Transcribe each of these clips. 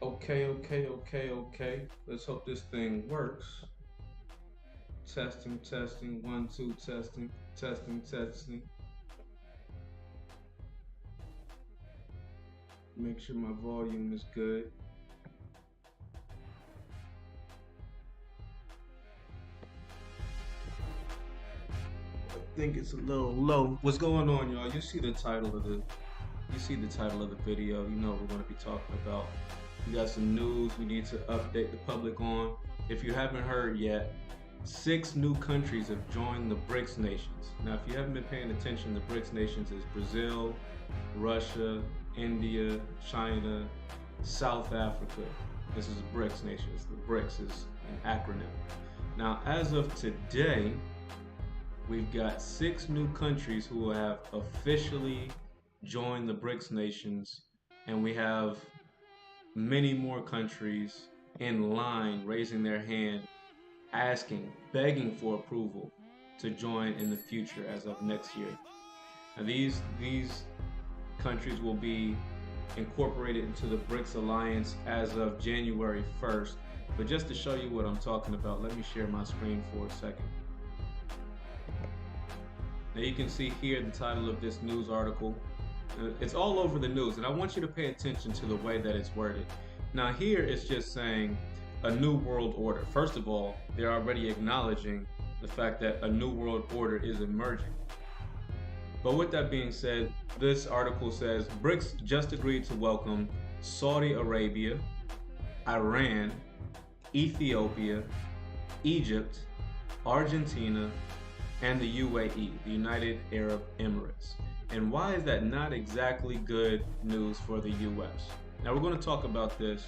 Okay. Let's hope this thing works. Testing. 1, 2, testing. Make sure my volume is good. I think it's a little low. What's going on, y'all? You see the title of the video. You know what we're going to be talking about. We got some news we need to update the public on. If you haven't heard yet, 6 new countries have joined the Brics nations. Now, if you haven't been paying attention, the Brics nations is Brazil, Russia, India, China, South Africa. This is the Brics nations. The Brics is an acronym. Now, as of today, we've got 6 new countries who have officially joined the Brics nations, and we have many more countries in line raising their hand, asking, begging for approval to join in the future as of next year. Now these countries will be incorporated into the Brics Alliance as of January 1st. But just to show you what I'm talking about, let me share my screen for a second. Now you can see here the title of this news article. It's all over the news, and I want you to pay attention to the way that it's worded. Now here it's just saying a new world order. First of all, they're already acknowledging the fact that a new world order is emerging. But with that being said, this article says Brics just agreed to welcome Saudi Arabia, Iran, Ethiopia, Egypt, Argentina, and the UAE, the United Arab Emirates. And why is that not exactly good news for the US? Now we're going to talk about this.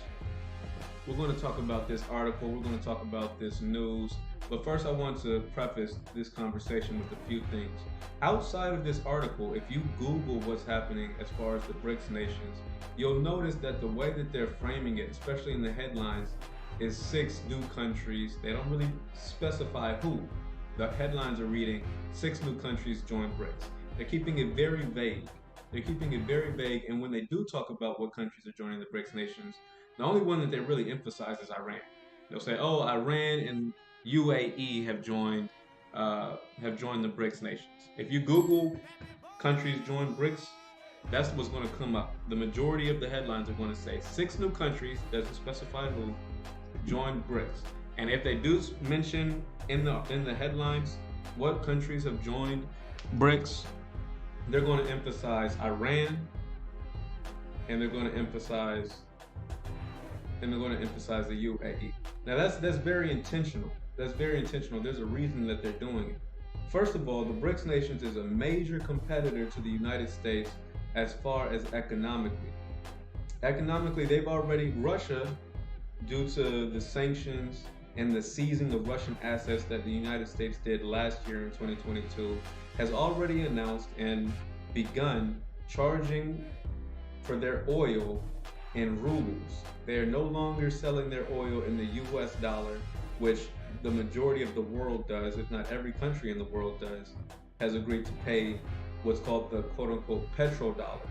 We're going to talk about this article. We're going to talk about this news. But first I want to preface this conversation with a few things. Outside of this article, if you Google what's happening as far as the Brics nations, you'll notice that the way that they're framing it, especially in the headlines, is 6 new countries. They don't really specify who. The headlines are reading 6 new countries join Brics. They're keeping it very vague. And when they do talk about what countries are joining the Brics nations, the only one that they really emphasize is Iran. They'll say, "Oh, Iran and UAE have joined the Brics nations." If you Google countries join Brics, that's what's going to come up. The majority of the headlines are going to say 6 new countries, doesn't specify who, join Brics. And if they do mention in the headlines what countries have joined Brics, they're going to emphasize Iran, and they're going to emphasize the UAE. Now that's very intentional. That's very intentional. There's a reason that they're doing it. First of all, the Brics nations is a major competitor to the United States as far as economically. Economically, Russia, due to the sanctions and the seizing of Russian assets that the United States did last year in 2022, has already announced and begun charging for their oil in rubles. They are no longer selling their oil in the US dollar, which the majority of the world does, if not every country in the world does, has agreed to pay what's called the quote-unquote petrodollar.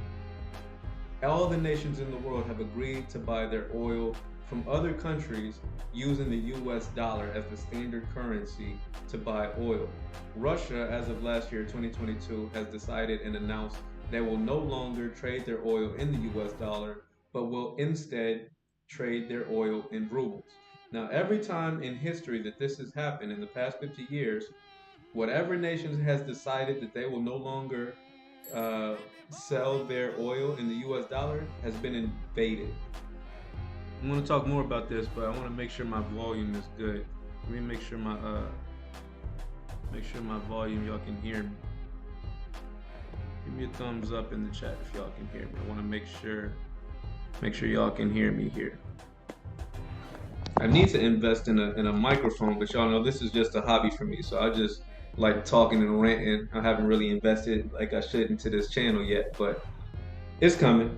All the nations in the world have agreed to buy their oil from other countries using the US dollar as the standard currency to buy oil. Russia, as of last year, 2022, has decided and announced they will no longer trade their oil in the US dollar, but will instead trade their oil in rubles. Now, every time in history that this has happened in the past 50 years, whatever nation has decided that they will no longer sell their oil in the US dollar has been invaded. I'm going to talk more about this, but I want to make sure my volume is good. Let me make sure my volume, y'all can hear me. Give me a thumbs up in the chat if y'all can hear me. I want to make sure y'all can hear me here. I need to invest in a microphone, but y'all know this is just a hobby for me, so I just like talking and ranting. I haven't really invested like I should into this channel yet, but it's coming.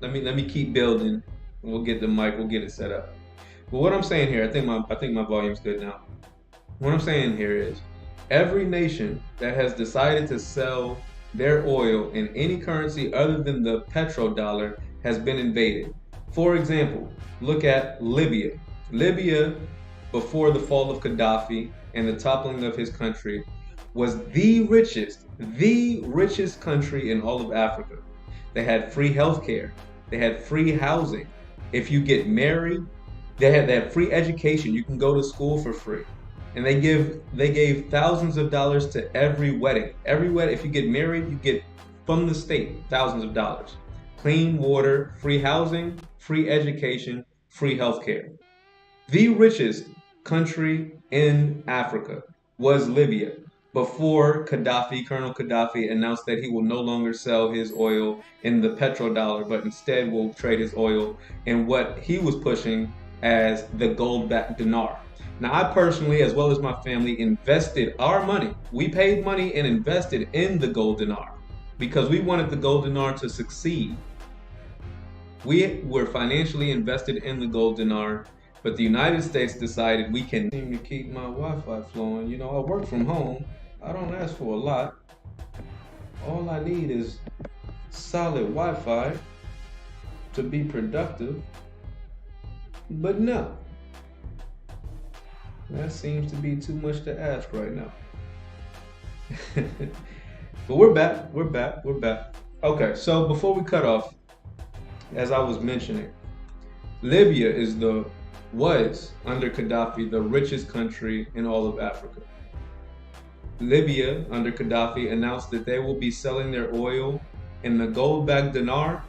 Let me keep building. We'll get the mic. We'll get it set up. But what I'm saying here, I think my volume's good now. What I'm saying here is, every nation that has decided to sell their oil in any currency other than the petrodollar has been invaded. For example, look at Libya. Libya, before the fall of Gaddafi and the toppling of his country, was the richest country in all of Africa. They had free healthcare. They had free housing. If you get married, they had free education. You can go to school for free. And they gave thousands of dollars to every wedding. Every wedding, if you get married, you get from the state thousands of dollars. Clean water, free housing, free education, free healthcare. The richest country in Africa was Libya before Colonel Gaddafi announced that he will no longer sell his oil in the petrodollar, but instead will trade his oil in what he was pushing as the gold-backed dinar. Now, I personally, as well as my family, invested our money. We paid money and invested in the gold dinar because we wanted the gold dinar to succeed. We were financially invested in the gold dinar, but the United States decided we can seem to keep my Wi-Fi flowing. You know, I work from home. I don't ask for a lot. All I need is solid Wi-Fi to be productive. But no, that seems to be too much to ask right now. But we're back. Okay, so before we cut off, as I was mentioning, Libya was under Gaddafi the richest country in all of Africa. Libya under Gaddafi announced that they will be selling their oil in the gold-backed dinar,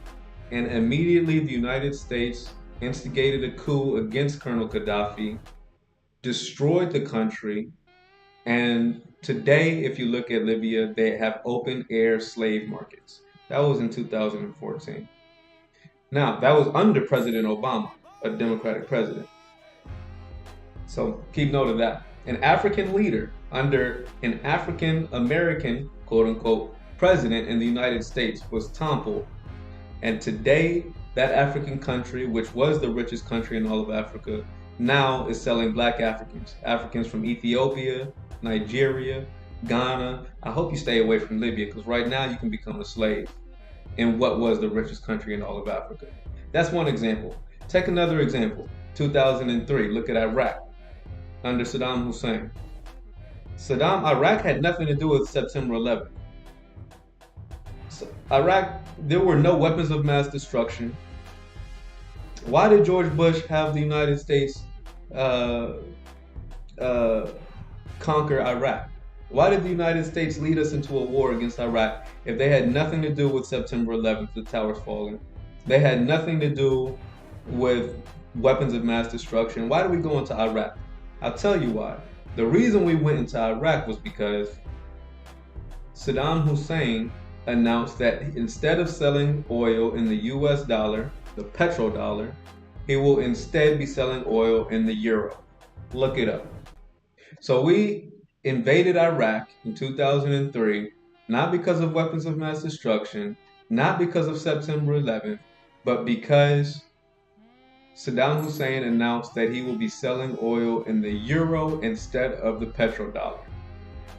and immediately the United States instigated a coup against Colonel Gaddafi, destroyed the country, and today, if you look at Libya, they have open-air slave markets. That was in 2014. Now, that was under President Obama, a Democratic president. So keep note of that. An African leader under an African American, quote unquote, president in the United States was toppled. And today, that African country, which was the richest country in all of Africa, now is selling black Africans. Africans from Ethiopia, Nigeria, Ghana. I hope you stay away from Libya because right now you can become a slave in what was the richest country in all of Africa. That's one example. Take another example. 2003, look at Iraq under Saddam Hussein. Iraq had nothing to do with September 11th. So Iraq, there were no weapons of mass destruction. Why did George Bush have the United States conquer Iraq? Why did the United States lead us into a war against Iraq if they had nothing to do with September 11th, the towers falling? They had nothing to do with weapons of mass destruction. Why did we go into Iraq? I'll tell you why. The reason we went into Iraq was because Saddam Hussein announced that instead of selling oil in the US dollar, the petrodollar, he will instead be selling oil in the euro. Look it up. So we invaded Iraq in 2003, not because of weapons of mass destruction, not because of September 11th, but because Saddam Hussein announced that he will be selling oil in the euro instead of the petrodollar.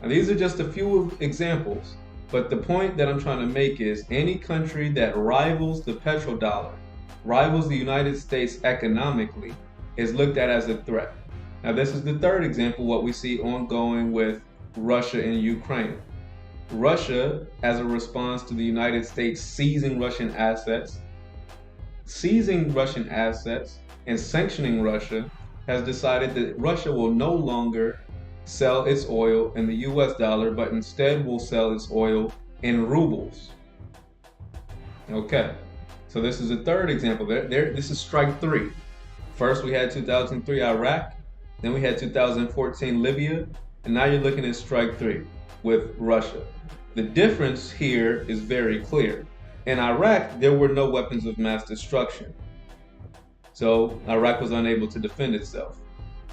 Now, these are just a few examples, but the point that I'm trying to make is any country that rivals the petrodollar, rivals the United States economically, is looked at as a threat. Now, this is the third example, what we see ongoing with Russia and Ukraine. Russia, as a response to the United States seizing Russian assets and sanctioning Russia, has decided that Russia will no longer sell its oil in the US dollar, but instead will sell its oil in rubles. Okay, so this is a third example. This is strike three. First, we had 2003 Iraq, then we had 2014 Libya, and now you're looking at strike three with Russia. The difference here is very clear. In Iraq, there were no weapons of mass destruction. So Iraq was unable to defend itself.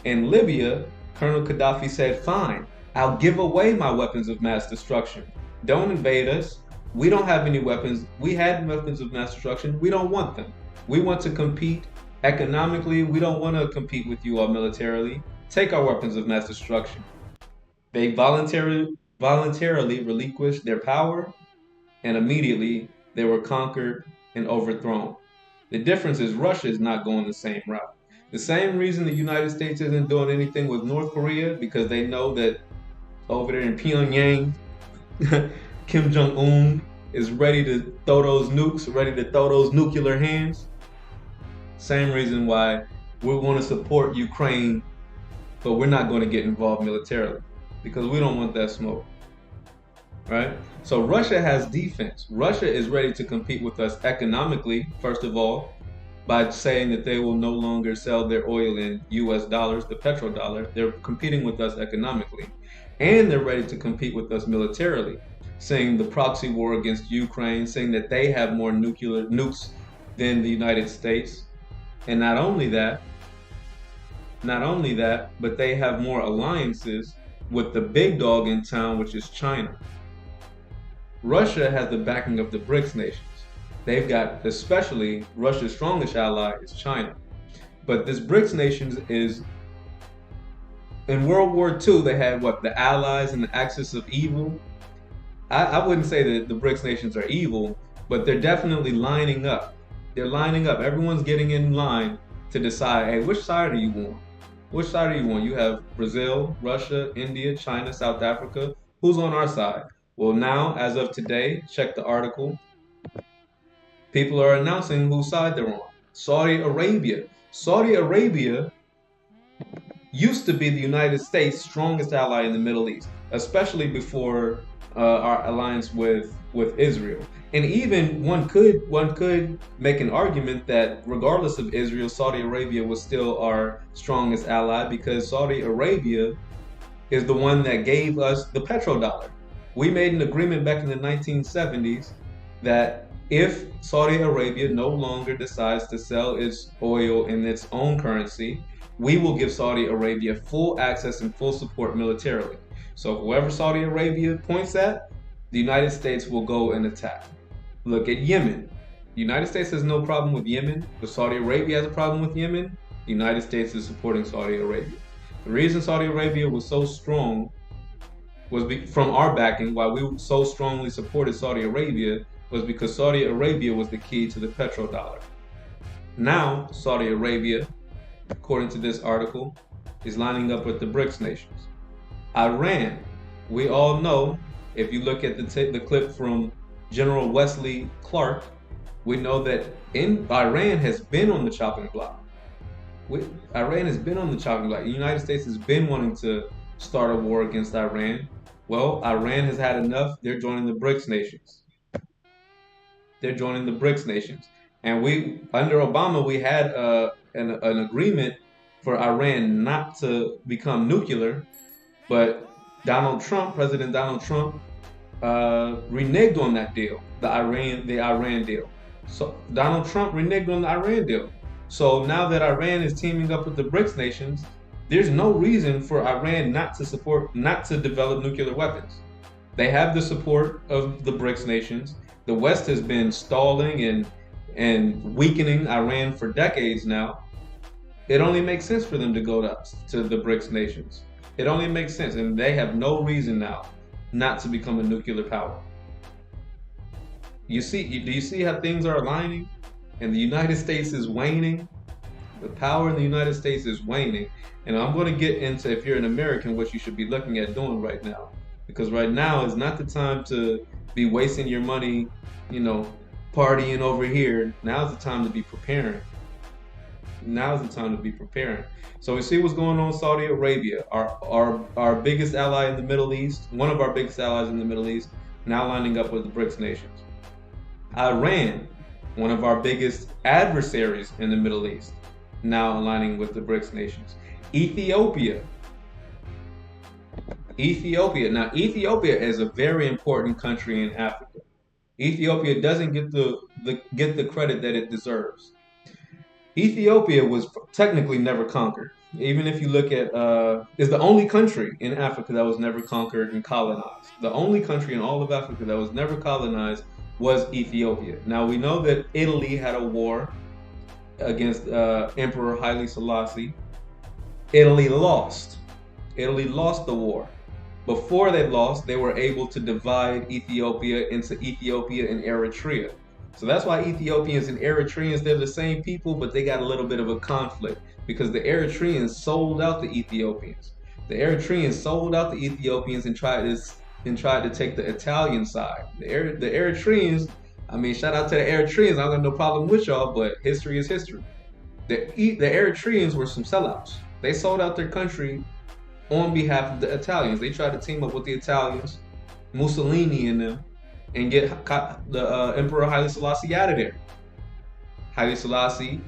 In Libya, Colonel Gaddafi said, fine, I'll give away my weapons of mass destruction. Don't invade us. We don't have any weapons. We had weapons of mass destruction. We don't want them. We want to compete economically. We don't want to compete with you all militarily. Take our weapons of mass destruction. They voluntarily relinquished their power, and immediately they were conquered and overthrown. The difference is Russia is not going the same route. The same reason the United States isn't doing anything with North Korea, because they know that over there in Pyongyang, Kim Jong Un is ready to throw those nukes, ready to throw those nuclear hands. Same reason why we want to support Ukraine, but we're not going to get involved militarily because we don't want that smoke. Right? So Russia has defense. Russia is ready to compete with us economically, first of all, by saying that they will no longer sell their oil in US dollars, the petrodollar. They're competing with us economically. And they're ready to compete with us militarily, saying the proxy war against Ukraine, saying that they have more nuclear nukes than the United States. And not only that, but they have more alliances with the big dog in town, which is China. Russia has the backing of the Brics nations. They've got, especially Russia's strongest ally is China. But this Brics nations is, in World War II, they had what, the Allies and the Axis of Evil. I wouldn't say that the Brics nations are evil, but they're definitely lining up. They're lining up. Everyone's getting in line to decide, hey, which side do you want? Which side do you want? You have Brazil, Russia, India, China, South Africa. Who's on our side? Well, now, as of today, check the article. People are announcing whose side they're on. Saudi Arabia. Saudi Arabia used to be the United States' strongest ally in the Middle East, especially before our alliance with Israel. And even one could make an argument that regardless of Israel, Saudi Arabia was still our strongest ally because Saudi Arabia is the one that gave us the petrodollar. We made an agreement back in the 1970s that if Saudi Arabia no longer decides to sell its oil in its own currency, we will give Saudi Arabia full access and full support militarily. So whoever Saudi Arabia points at, the United States will go and attack. Look at Yemen. The United States has no problem with Yemen, but Saudi Arabia has a problem with Yemen. The United States is supporting Saudi Arabia. The reason Saudi Arabia was so strong was from our backing, why we so strongly supported Saudi Arabia, was because Saudi Arabia was the key to the petrodollar. Now, Saudi Arabia, according to this article, is lining up with the Brics nations. Iran, we all know, if you look at the clip from General Wesley Clark, we know that Iran has been on the chopping block. Iran has been on the chopping block. The United States has been wanting to start a war against Iran. Well, Iran has had enough. They're joining the Brics nations. They're joining the Brics nations. And under Obama, we had an agreement for Iran not to become nuclear, but President Donald Trump, reneged on that deal, the Iran deal. So Donald Trump reneged on the Iran deal. So now that Iran is teaming up with the Brics nations, there's no reason for Iran not to develop nuclear weapons. They have the support of the Brics nations. The West has been stalling and weakening Iran for decades now. It only makes sense for them to go to the Brics nations. It only makes sense, and they have no reason now not to become a nuclear power. Do you see how things are aligning? And the United States is waning. The power in the United States is waning. And I'm going to get into, if you're an American, what you should be looking at doing right now. Because right now is not the time to be wasting your money, partying over here. Now's the time to be preparing. Now's the time to be preparing. So we see what's going on in Saudi Arabia, our biggest ally in the Middle East, one of our biggest allies in the Middle East, now lining up with the Brics nations. Iran, one of our biggest adversaries in the Middle East, now aligning with the Brics nations. Ethiopia. Now, Ethiopia is a very important country in Africa. Ethiopia doesn't get the credit that it deserves. Ethiopia was technically never conquered. Even if you look at, is the only country in Africa that was never conquered and colonized. The only country in all of Africa that was never colonized was Ethiopia. Now we know that Italy had a war against Emperor Haile Selassie. Italy lost. Italy lost the war. Before they lost, they were able to divide Ethiopia into Ethiopia and Eritrea. So that's why Ethiopians and Eritreans, they're the same people, but they got a little bit of a conflict because the Eritreans sold out the Ethiopians. The Eritreans sold out the Ethiopians and tried to take the Italian side. The Eritreans, I mean, shout out to the Eritreans. I don't got no problem with y'all, but history is history. The Eritreans were some sellouts. They sold out their country on behalf of the Italians. They tried to team up with the Italians, Mussolini and them, and get the Emperor Haile Selassie out of there. Haile Selassie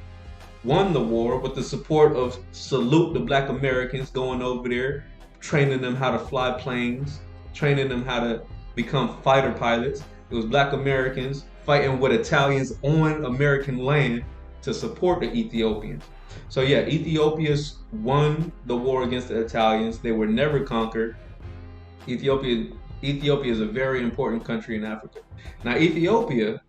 won the war with the support of Salute the Black Americans going over there, training them how to fly planes, training them how to become fighter pilots. It was Black Americans fighting with Italians on American land to support the Ethiopians. So yeah, Ethiopia won the war against the Italians. They were never conquered. Ethiopia is a very important country in Africa. Now Ethiopia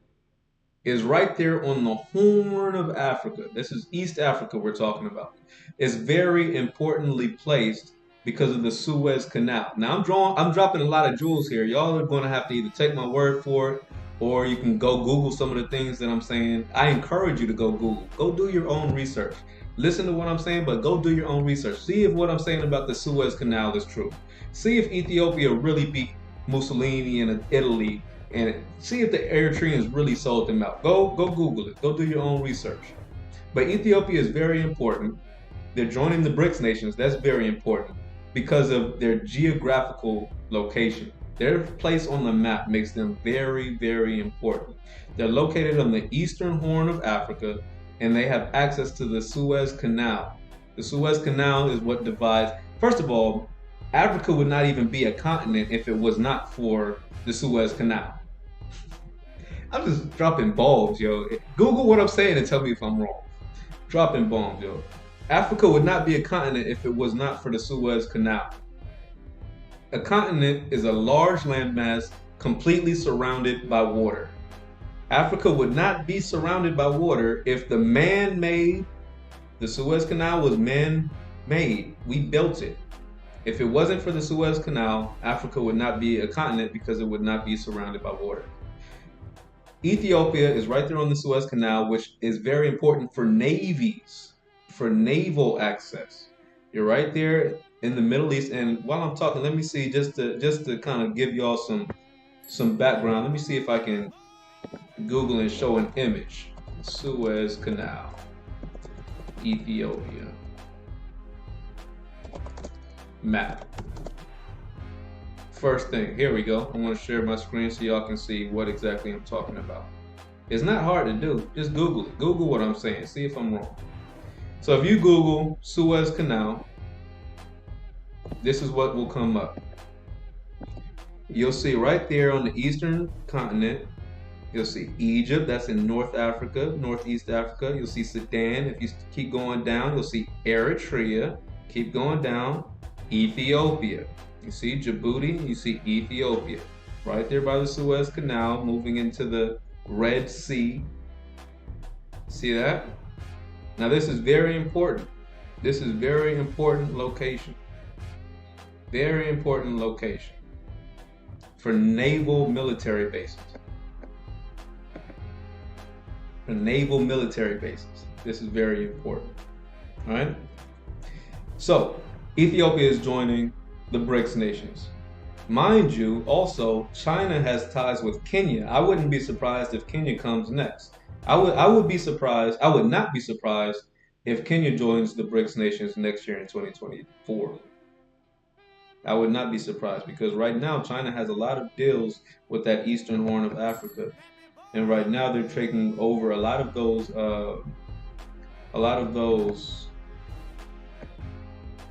is right there on the Horn of Africa. This is East Africa we're talking about. It's very importantly placed because of the Suez Canal. Now I'm dropping a lot of jewels here. Y'all are going to have to either take my word for it or you can go Google some of the things that I'm saying. I encourage you to go Google. Go do your own research. Listen to what I'm saying, but go do your own research. See if what I'm saying about the Suez Canal is true. See if Ethiopia really beat Mussolini and Italy, and see if the Eritreans really sold them out. Go Google it. Go do your own research. But Ethiopia is very important. They're joining the Brics nations. That's very important because of their geographical location. Their place on the map makes them very, very important. They're located on the eastern horn of Africa, and they have access to the Suez Canal. The Suez Canal is what divides. First of all, Africa would not even be a continent if it was not for the Suez Canal. I'm just dropping bombs, yo. Google what I'm saying and tell me if I'm wrong. Dropping bombs, yo. Africa would not be a continent if it was not for the Suez Canal. A continent is a large landmass completely surrounded by water. Africa would not be surrounded by water if the Suez Canal was man-made. We built it. If it wasn't for the Suez Canal, Africa would not be a continent because it would not be surrounded by water. Ethiopia is right there on the Suez Canal, which is very important for navies, for naval access. You're right there in the Middle East. And while I'm talking, let me see, just to kind of give y'all some background, let me see if I can Google and show an image. Suez Canal, Ethiopia. Map. First thing, here we go. I'm going to share my screen so y'all can see what exactly I'm talking about. It's not hard to do. Just Google it. Google what I'm saying. See if I'm wrong. So if you Google Suez Canal, this is what will come up. You'll see right there on the eastern continent, you'll see Egypt, that's in North Africa, Northeast Africa. You'll see Sudan. If you keep going down, you'll see Eritrea. Keep going down, Ethiopia. You see Djibouti, you see Ethiopia. Right there by the Suez Canal, moving into the Red Sea. See that? Now this is very important. This is very important location. Very important location for naval military bases. For naval military bases. This is very important. All right? So, Ethiopia is joining the Brics nations. Mind you, also, China has ties with Kenya. I wouldn't be surprised if Kenya comes next. I would not be surprised if Kenya joins the Brics nations next year in 2024. I would not be surprised because right now China has a lot of deals with that eastern horn of Africa. And right now they're taking over a lot of those oh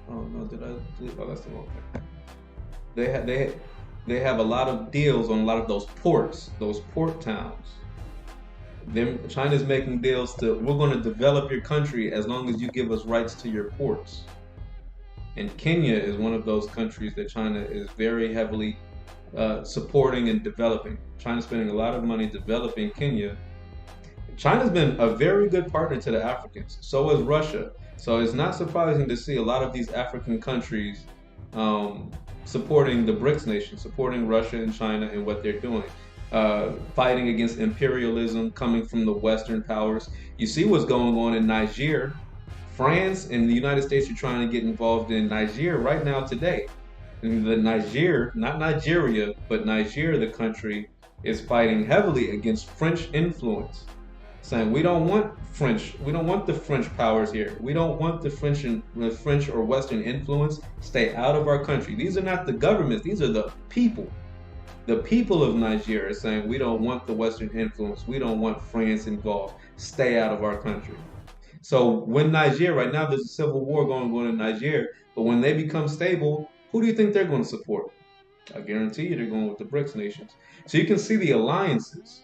no, did I delete? Oh, that's the wrong thing. They have a lot of deals on a lot of those ports, those port towns. China's making deals we're going to develop your country as long as you give us rights to your ports. And Kenya is one of those countries that China is very heavily supporting and developing. China's spending a lot of money developing Kenya. China's been a very good partner to the Africans. So is Russia. So it's not surprising to see a lot of these African countries supporting the Brics nation, supporting Russia and China and what they're doing. fighting against imperialism coming from the Western powers. You see what's going on in Niger. France and the United States are trying to get involved in Niger right now today. And the Niger, not Nigeria, but Niger, the country, is fighting heavily against French influence, saying we don't want the French powers here. We don't want the French or Western influence. Stay out of our country. These are not the governments. These are the people. The people of Nigeria are saying we don't want the Western influence. We don't want France involved. Stay out of our country. So when Nigeria, right now there's a civil war going on in Nigeria, but when they become stable, who do you think they're going to support? I guarantee you they're going with the Brics nations. So you can see the alliances.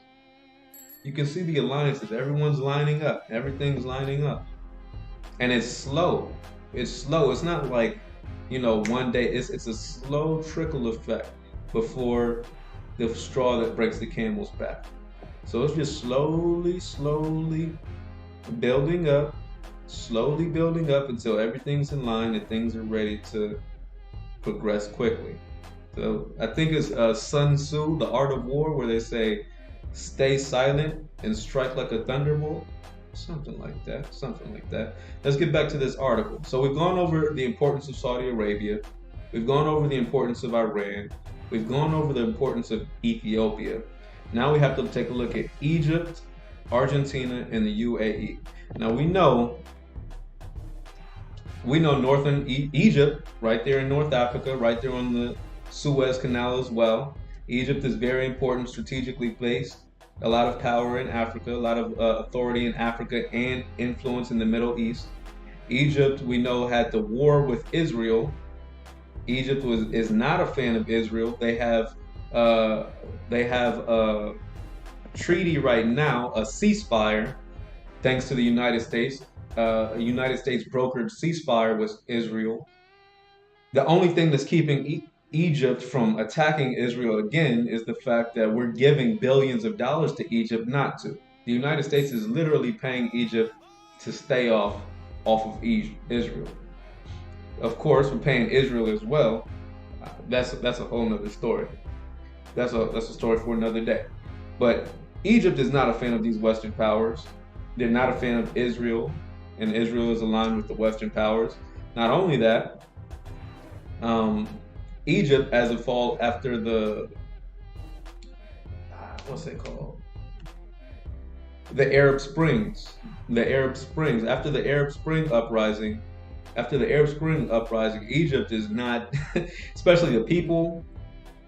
You can see the alliances. Everyone's lining up. Everything's lining up. And it's slow. It's slow. It's not like, one day. It's a slow trickle effect before the straw that breaks the camel's back. So it's just slowly building up until everything's in line and things are ready to progress quickly. So I think it's Sun Tzu, The Art of War, where they say, stay silent and strike like a thunderbolt. Something like that. Let's get back to this article. So we've gone over the importance of Saudi Arabia. We've gone over the importance of Iran. We've gone over the importance of Ethiopia. Now we have to take a look at Egypt, Argentina, and the UAE. Now we know northern Egypt, right there in North Africa, right there on the Suez Canal as well. Egypt is very important, strategically placed. A lot of power in Africa, a lot of authority in Africa and influence in the Middle East. Egypt, we know, had the war with Israel. Egypt is not a fan of Israel. They have a treaty right now, a ceasefire, thanks to the United States. A United States brokered ceasefire with Israel. The only thing that's keeping Egypt from attacking Israel again is the fact that we're giving billions of dollars to Egypt not to. The United States is literally paying Egypt to stay off of Israel. Of course, we're paying Israel as well. That's a whole nother story. That's a story for another day. But Egypt is not a fan of these Western powers. They're not a fan of Israel, and Israel is aligned with the Western powers. Not only that, Egypt, as a fall after the what's it called? The Arab Springs. After the Arab Spring uprising, Egypt is not, especially the people,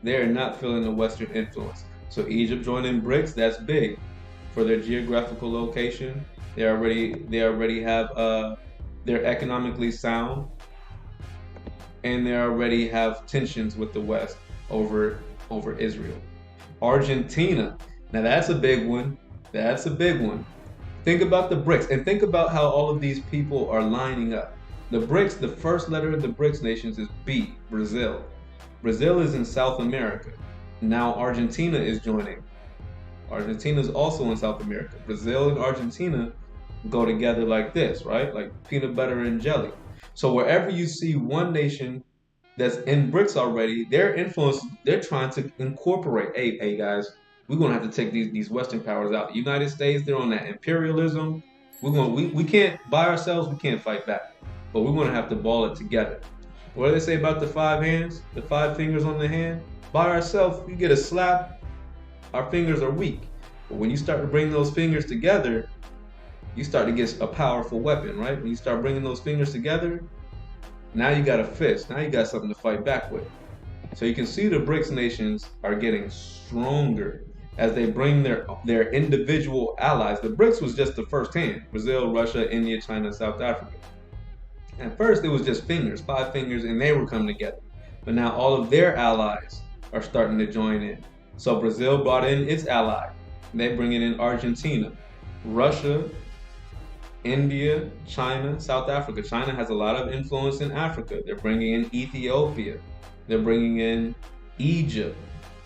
they're not feeling the Western influence. So Egypt joining Brics, that's big for their geographical location. They already have they're economically sound, and they already have tensions with the West over Israel. Argentina, now that's a big one. Think about the Brics, and think about how all of these people are lining up. The Brics, the first letter of the Brics nations is B, Brazil. Brazil is in South America. Now Argentina is joining. Argentina is also in South America. Brazil and Argentina go together like this, right? Like peanut butter and jelly. So wherever you see one nation that's in Brics already, their influence, they're trying to incorporate, hey guys, we're gonna have to take these Western powers out. The United States, they're on that imperialism. We can't by ourselves, we can't fight back. But we're gonna have to ball it together. What do they say about the 5 hands? The 5 fingers on the hand? By ourselves, we get a slap, our fingers are weak. But when you start to bring those fingers together, you start to get a powerful weapon, right? When you start bringing those fingers together, now you got a fist. Now you got something to fight back with. So you can see the Brics nations are getting stronger as they bring their individual allies. The Brics was just the first hand: Brazil, Russia, India, China, South Africa. At first, it was just fingers, 5 fingers, and they were coming together. But now all of their allies are starting to join in. So Brazil brought in its ally. They bring in Argentina, Russia, India, China, South Africa. China has a lot of influence in Africa. They're bringing in Ethiopia. They're bringing in Egypt,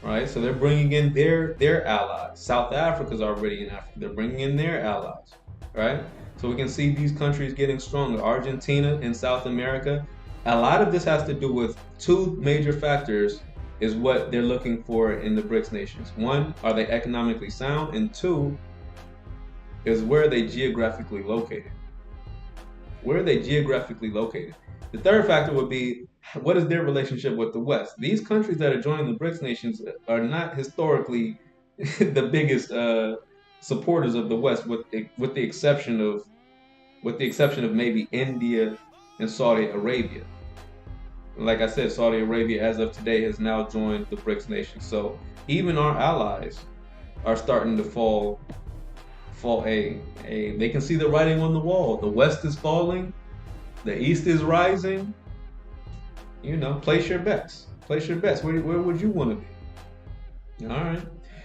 right? So they're bringing in their allies. South Africa's already in Africa. They're bringing in their allies, right? So we can see these countries getting stronger. Argentina and South America. A lot of this has to do with 2 major factors is what they're looking for in the BRICS nations. One, are they economically sound? And two, is where are they geographically located? Where are they geographically located? The third factor would be, what is their relationship with the West? These countries that are joining the BRICS nations are not historically the biggest supporters of the West, with the exception of maybe India and Saudi Arabia. Like I said, Saudi Arabia, as of today, has now joined the BRICS nations. So even our allies are starting to they can see the writing on the wall. The West is falling, the East is rising. Place your bets. Place your bets. Where would you want to be? All right.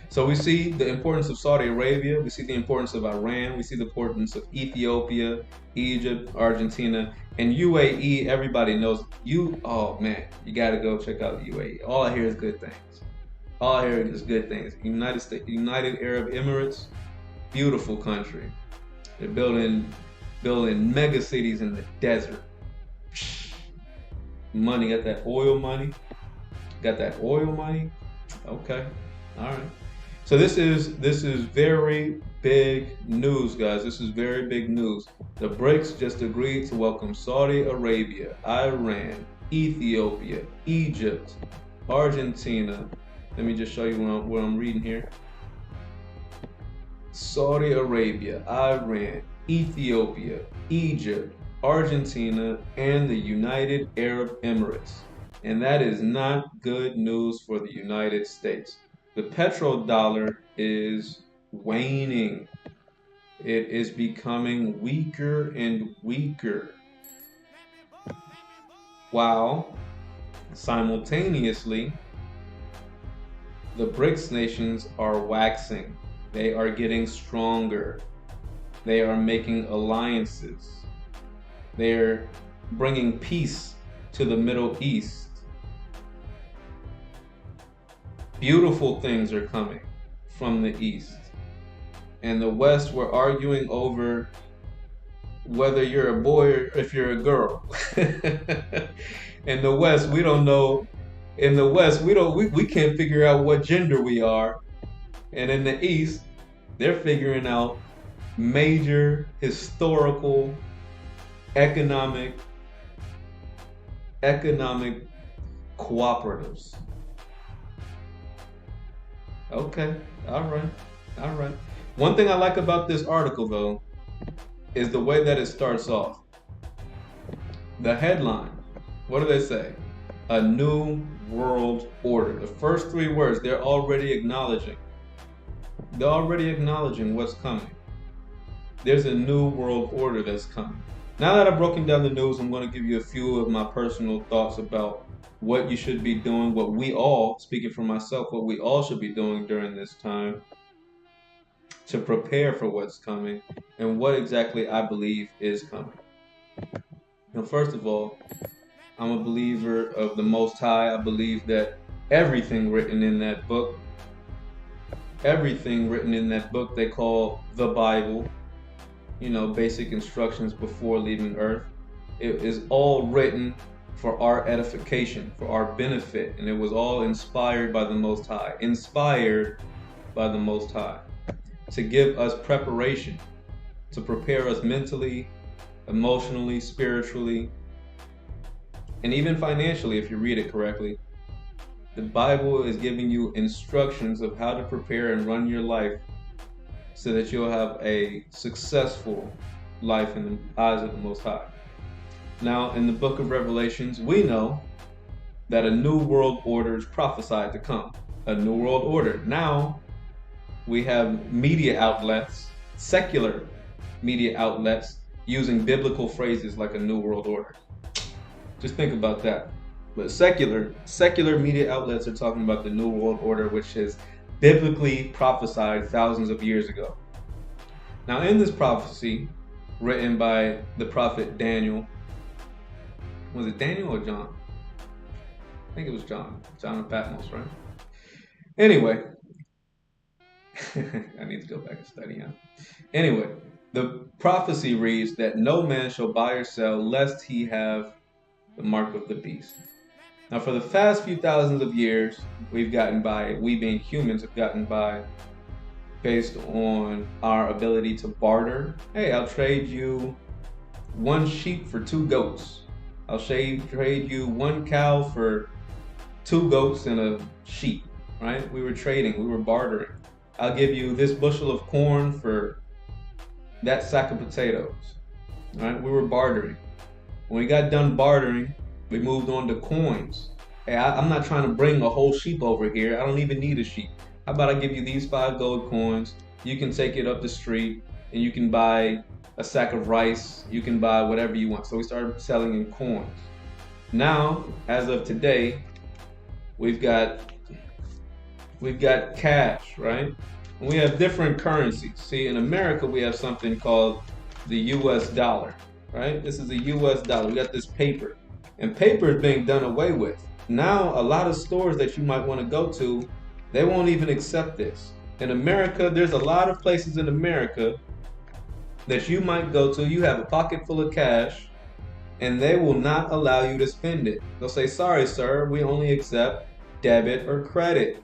So we see the importance of Saudi Arabia. We see the importance of Iran. We see the importance of Ethiopia, Egypt, Argentina, and UAE. Everybody knows you. Oh man, you got to go check out the UAE. All I hear is good things. All I hear is good things. United Arab Emirates, beautiful country. They're building mega cities in the desert. Money, got that oil money. Got that oil money. Okay, all right. So this is very big news, guys. This is very big news. The BRICS just agreed to welcome Saudi Arabia, Iran, Ethiopia, Egypt, Argentina. Let me just show you what I'm reading here. Saudi Arabia, Iran, Ethiopia, Egypt, Argentina, and the United Arab Emirates. And that is not good news for the United States. The petrodollar is waning. It is becoming weaker and weaker. While simultaneously, the BRICS nations are waxing. They are getting stronger. They are making alliances. They're bringing peace to the Middle East. Beautiful things are coming from the East. And the West, we're arguing over whether you're a boy or if you're a girl. In the West, we don't know. In the West, we can't figure out what gender we are. And in the East, they're figuring out major historical, economic cooperatives. Okay, all right. One thing I like about this article, though, is the way that it starts off. The headline, what do they say? A new world order. The first three words, they're already acknowledging. They're already acknowledging what's coming. There's a new world order that's coming. Now that I've broken down the news, I'm going to give you a few of my personal thoughts about what you should be doing, what we all, speaking for myself, what we all should be doing during this time to prepare for what's coming and what exactly I believe is coming. Now, first of all, I'm a believer of the Most High. I believe that everything written in that book they call the Bible, basic instructions before leaving earth. It is all written for our edification, for our benefit, and it was all inspired by the Most High. Inspired by the Most High to give us preparation, to prepare us mentally, emotionally, spiritually, and even financially if you read it correctly. The Bible is giving you instructions of how to prepare and run your life so that you'll have a successful life in the eyes of the Most High. Now, in the book of Revelations, we know that a new world order is prophesied to come. A new world order. Now, we have media outlets, secular media outlets, using biblical phrases like a new world order. Just think about that. But secular media outlets are talking about the new world order, which is biblically prophesied thousands of years ago. Now, in this prophecy, written by the prophet Daniel, was it Daniel or John? I think it was John of Patmos, right? Anyway, I need to go back and study him. Anyway, the prophecy reads that no man shall buy or sell lest he have the mark of the beast. Now, for the past few thousands of years, we've gotten by, we being humans have gotten by based on our ability to barter. Hey, I'll trade you one sheep for two goats. I'll trade you one cow for two goats and a sheep, right? We were trading, we were bartering. I'll give you this bushel of corn for that sack of potatoes, right? We were bartering. When we got done bartering, we moved on to coins. Hey, I'm not trying to bring a whole sheep over here. I don't even need a sheep. How about I give you these 5 gold coins? You can take it up the street and you can buy a sack of rice. You can buy whatever you want. So we started selling in coins. Now, as of today, we've got cash, right? And we have different currencies. See, in America, we have something called the US dollar, right? This is the US dollar. We got this paper. And paper is being done away with. Now, a lot of stores that you might want to go to, they won't even accept this. In America, there's a lot of places in America that you might go to. You have a pocket full of cash, and they will not allow you to spend it. They'll say, sorry, sir, we only accept debit or credit.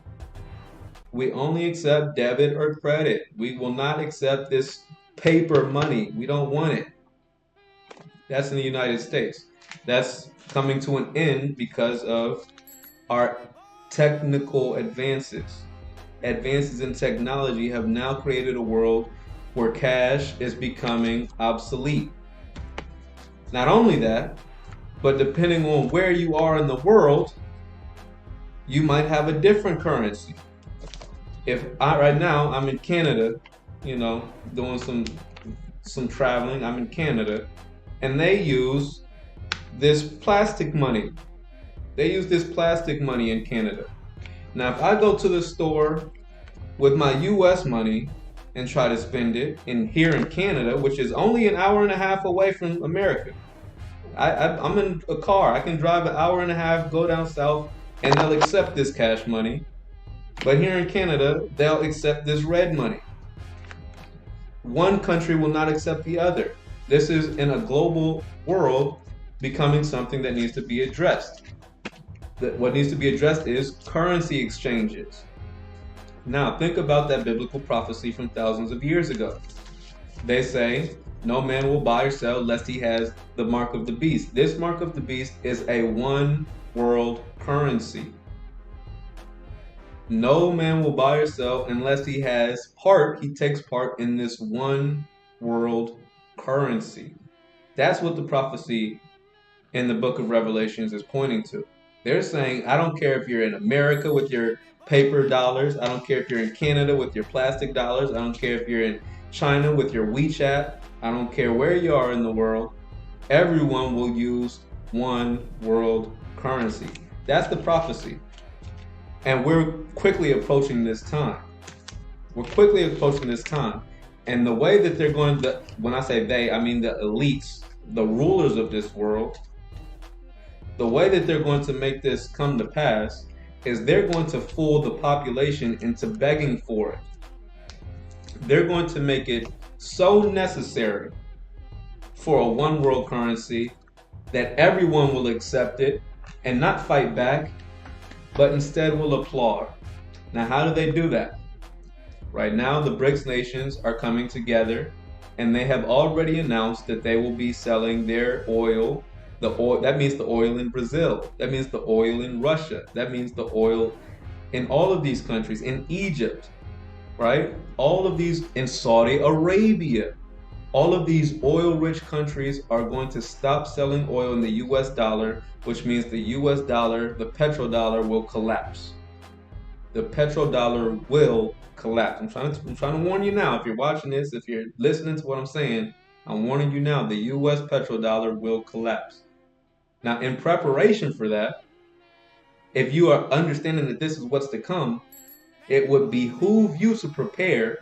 We only accept debit or credit. We will not accept this paper money. We don't want it. That's in the United States. That's coming to an end because of our technical advances. Advances in technology have now created a world where cash is becoming obsolete. Not only that, but depending on where you are in the world, you might have a different currency. Right now I'm in Canada, doing some traveling. I'm in Canada, and they use this plastic money. They use this plastic money in Canada. Now, if I go to the store with my US money and try to spend it here in Canada, which is only an hour and a half away from America, I'm in a car. I can drive an hour and a half, go down south, and they'll accept this cash money. But here in Canada, they'll accept this red money. One country will not accept the other. This is, in a global world, becoming something that needs to be addressed. What needs to be addressed is currency exchanges. Now, think about that biblical prophecy from thousands of years ago. They say, no man will buy or sell lest he has the mark of the beast. This mark of the beast is a one world currency. No man will buy or sell unless he takes part in this one world currency. That's what the prophecy in the book of Revelations is pointing to. They're saying, I don't care if you're in America with your paper dollars. I don't care if you're in Canada with your plastic dollars. I don't care if you're in China with your WeChat. I don't care where you are in the world. Everyone will use one world currency. That's the prophecy. And we're quickly approaching this time. And the way that they're going to, when I say they, I mean the elites, the rulers of this world, the way that they're going to make this come to pass is they're going to fool the population into begging for it. They're going to make it so necessary for a one world currency that everyone will accept it and not fight back, but instead will applaud. Now, how do they do that? Right now, the Brics nations are coming together, and they have already announced that they will be selling their oil. That means the oil in Brazil. That means the oil in Russia. That means the oil in all of these countries, in Egypt, right? All of these, in Saudi Arabia. All of these oil-rich countries are going to stop selling oil in the US dollar, which means the US dollar, the petrodollar, will collapse. The petrodollar will collapse. I'm trying to warn you now. If you're watching this, if you're listening to what I'm saying, I'm warning you now. The US petrodollar will collapse. Now, in preparation for that, if you are understanding that this is what's to come, it would behoove you to prepare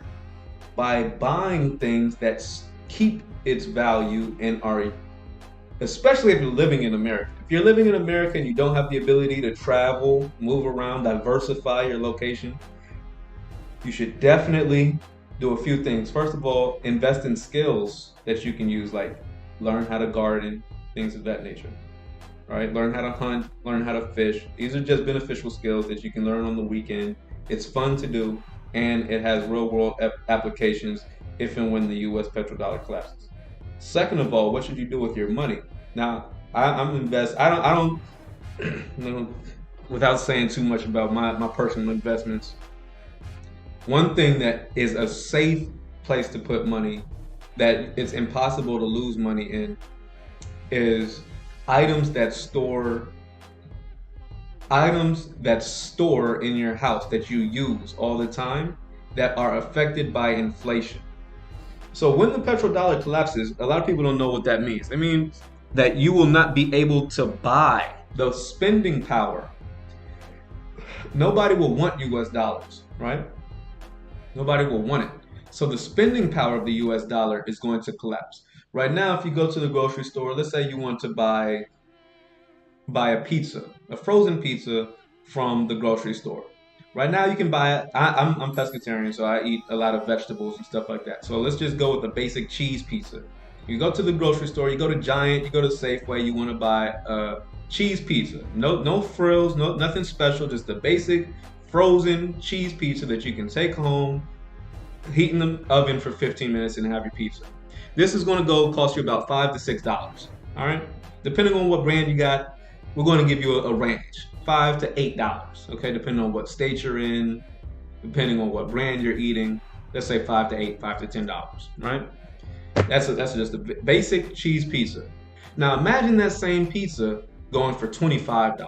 by buying things that keep its value and are, especially if you're living in America. If you're living in America and you don't have the ability to travel, move around, diversify your location, you should definitely do a few things. First of all, invest in skills that you can use, like learn how to garden, things of that nature. right? Learn how to hunt, learn how to fish. These are just beneficial skills that you can learn on the weekend. It's fun to do, and it has real world applications if and when the U.S. petrodollar collapses. Second of all, what should you do with your money? Now, I'm invest. I don't. You know, without saying too much about my personal investments, one thing that is a safe place to put money that it's impossible to lose money in is items that store in your house that you use all the time that are affected by inflation. So when the petrodollar collapses, a lot of people don't know what that means. It means that you will not be able to buy the spending power. Nobody will want US dollars, right? Nobody will want it. So the spending power of the US dollar is going to collapse. Right now, if you go to the grocery store, let's say you want to buy a pizza, a frozen pizza from the grocery store. Right now, you can buy it. I'm pescatarian, so I eat a lot of vegetables and stuff like that. So let's just go with a basic cheese pizza. You go to the grocery store, you go to Giant, you go to Safeway, you want to buy a cheese pizza. No frills, nothing special, just the basic frozen cheese pizza that you can take home, heat in the oven for 15 minutes, and have your pizza. This is going to cost you about $5 to $6. All right, depending on what brand you got, we're going to give you a range, $5 to $8. Okay, depending on what state you're in, depending on what brand you're eating. Let's say $5 to $8, $5 to $10. Right? That's just a basic cheese pizza. Now imagine that same pizza going for $25,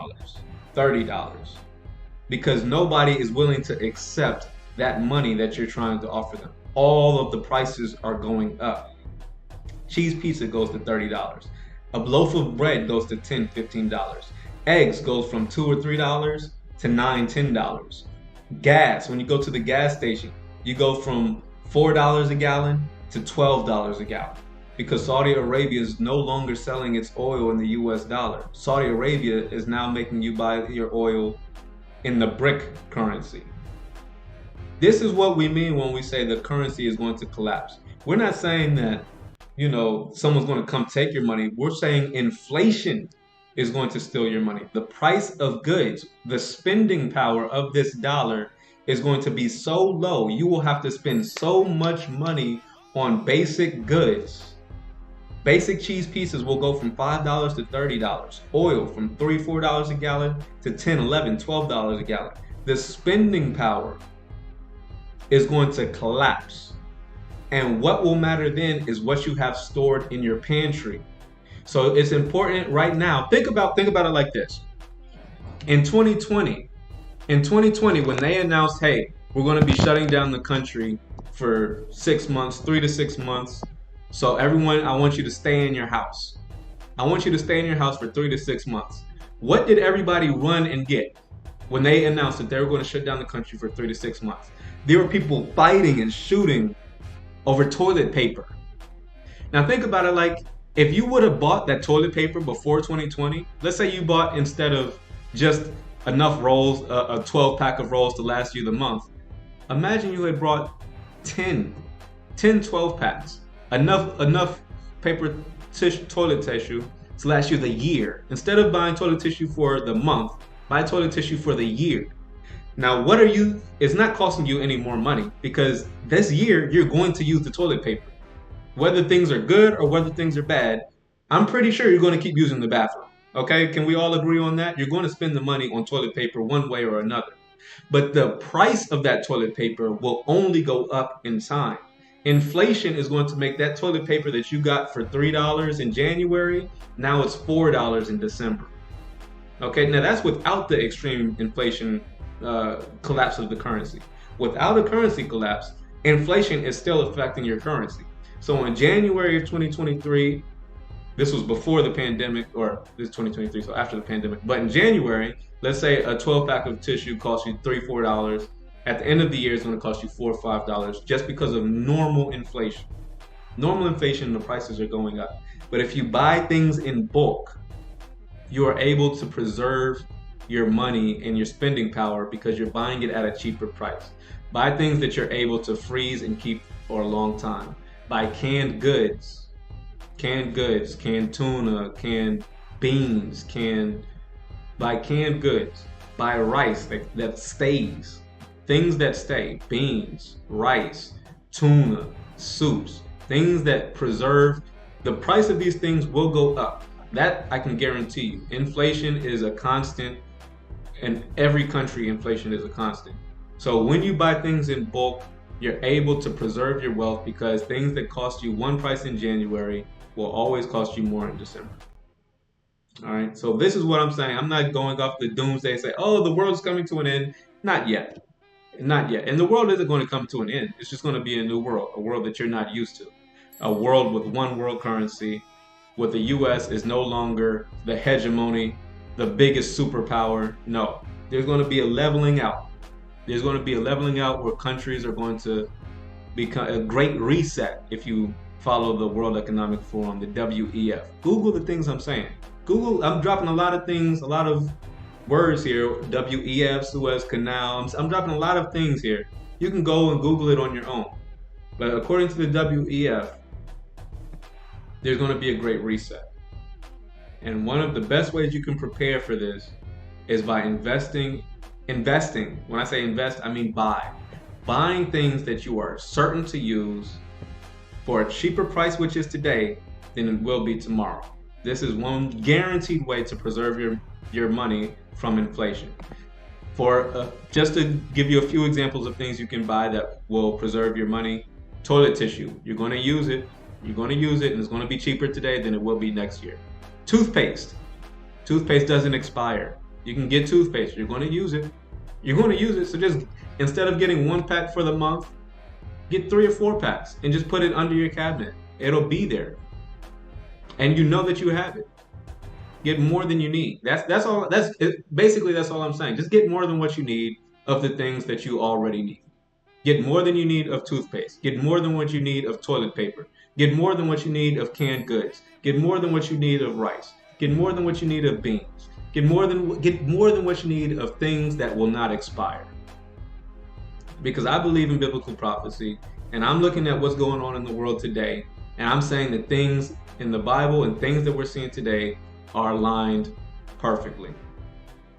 $30, because nobody is willing to accept that money that you're trying to offer them. All of the prices are going up. Cheese pizza goes to $30. A loaf of bread goes to $10, $15. Eggs goes from $2 or $3 to $9, $10. Gas, when you go to the gas station, you go from $4 a gallon to $12 a gallon, because Saudi Arabia is no longer selling its oil in the US dollar. Saudi Arabia is now making you buy your oil in the brick currency. This is what we mean when we say the currency is going to collapse. We're not saying that, someone's going to come take your money. We're saying inflation is going to steal your money. The price of goods, the spending power of this dollar is going to be so low. You will have to spend so much money on basic goods. Basic cheese pieces will go from $5 to $30. Oil from $3, $4 a gallon to $10, $11, $12 a gallon. The spending power is going to collapse. And what will matter then is what you have stored in your pantry. So it's important right now. Think about it like this. In 2020, when they announced, hey, we're going to be shutting down the country for 6 months, 3 to 6 months. So everyone, I want you to stay in your house. I want you to stay in your house for 3 to 6 months. What did everybody run and get when they announced that they were going to shut down the country for 3 to 6 months? There were people fighting and shooting over toilet paper. Now think about it, like if you would have bought that toilet paper before 2020, let's say you bought, instead of just enough rolls, a 12 pack of rolls to last you the month, imagine you had brought 10 12 packs, enough paper toilet tissue to last you the year. Instead of buying toilet tissue for the month, buy toilet tissue for the year. Now, it's not costing you any more money, because this year you're going to use the toilet paper. Whether things are good or whether things are bad, I'm pretty sure you're going to keep using the bathroom. Okay? Can we all agree on that? You're going to spend the money on toilet paper one way or another. But the price of that toilet paper will only go up in time. Inflation is going to make that toilet paper that you got for $3 in January, now it's $4 in December. Okay? Now that's without the extreme inflation collapse of the currency. Without a currency collapse, inflation is still affecting your currency. So in January of 2023, this was before the pandemic, or this is 2023, so after the pandemic. But in January, let's say a 12 pack of tissue costs you $3, $4. At the end of the year, it's going to cost you $4 or $5 just because of normal inflation. Normal inflation, the prices are going up. But if you buy things in bulk, you are able to preserve your money and your spending power because you're buying it at a cheaper price. Buy things that you're able to freeze and keep for a long time. Buy canned goods, canned tuna, canned beans, buy canned goods, buy rice that stays, things that stay, beans, rice, tuna, soups, things that preserve. The price of these things will go up. That I can guarantee you. Inflation is a constant. In every country, inflation is a constant. So when you buy things in bulk, you're able to preserve your wealth because things that cost you one price in January will always cost you more in December. All right. So this is what I'm saying. I'm not going off the doomsday and say, oh, the world's coming to an end. Not yet. Not yet. And the world isn't going to come to an end. It's just going to be a new world, a world that you're not used to. A world with one world currency, with the US is no longer the hegemony, the biggest superpower. No. There's going to be a leveling out. There's going to be a leveling out where countries are going to become a great reset if you follow the World Economic Forum, the WEF. Google the things I'm saying. Google, I'm dropping a lot of things, a lot of words here. WEF, Suez Canal. I'm dropping a lot of things here. You can go and Google it on your own. But according to the WEF, there's going to be a great reset. And one of the best ways you can prepare for this is by investing. When I say invest, I mean buy. Buying things that you are certain to use for a cheaper price, which is today, than it will be tomorrow. This is one guaranteed way to preserve your money from inflation. Just to give you a few examples of things you can buy that will preserve your money. Toilet tissue. You're going to use it. You're going to use it, and it's going to be cheaper today than it will be next year. Toothpaste. Toothpaste doesn't expire. You can get toothpaste. You're going to use it. You're going to use it. So just instead of getting 1 pack for the month, get 3 or 4 packs and just put it under your cabinet. It'll be there. And you know that you have it. Get more than you need. That's all. Basically that's all I'm saying. Just get more than what you need of the things that you already need. Get more than you need of toothpaste. Get more than what you need of toilet paper. Get more than what you need of canned goods. Get more than what you need of rice. Get more than what you need of beans. Get more than what you need of things that will not expire. Because I believe in biblical prophecy, and I'm looking at what's going on in the world today, and I'm saying that things in the Bible and things that we're seeing today are aligned perfectly.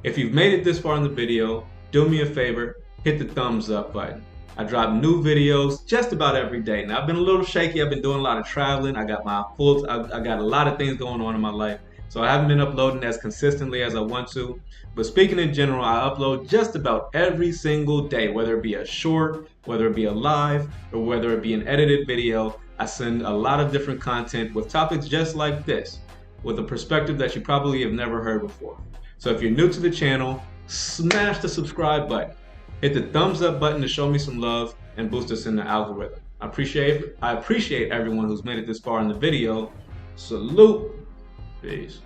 If you've made it this far in the video, do me a favor, hit the thumbs up button. I drop new videos just about every day. Now I've been a little shaky. I've been doing a lot of traveling. I got a lot of things going on in my life. So I haven't been uploading as consistently as I want to. But speaking in general, I upload just about every single day, whether it be a short, whether it be a live, or whether it be an edited video. I send a lot of different content with topics just like this, with a perspective that you probably have never heard before. So if you're new to the channel, smash the subscribe button. Hit the thumbs up button to show me some love and boost us in the algorithm. I appreciate everyone who's made it this far in the video. Salute. Peace.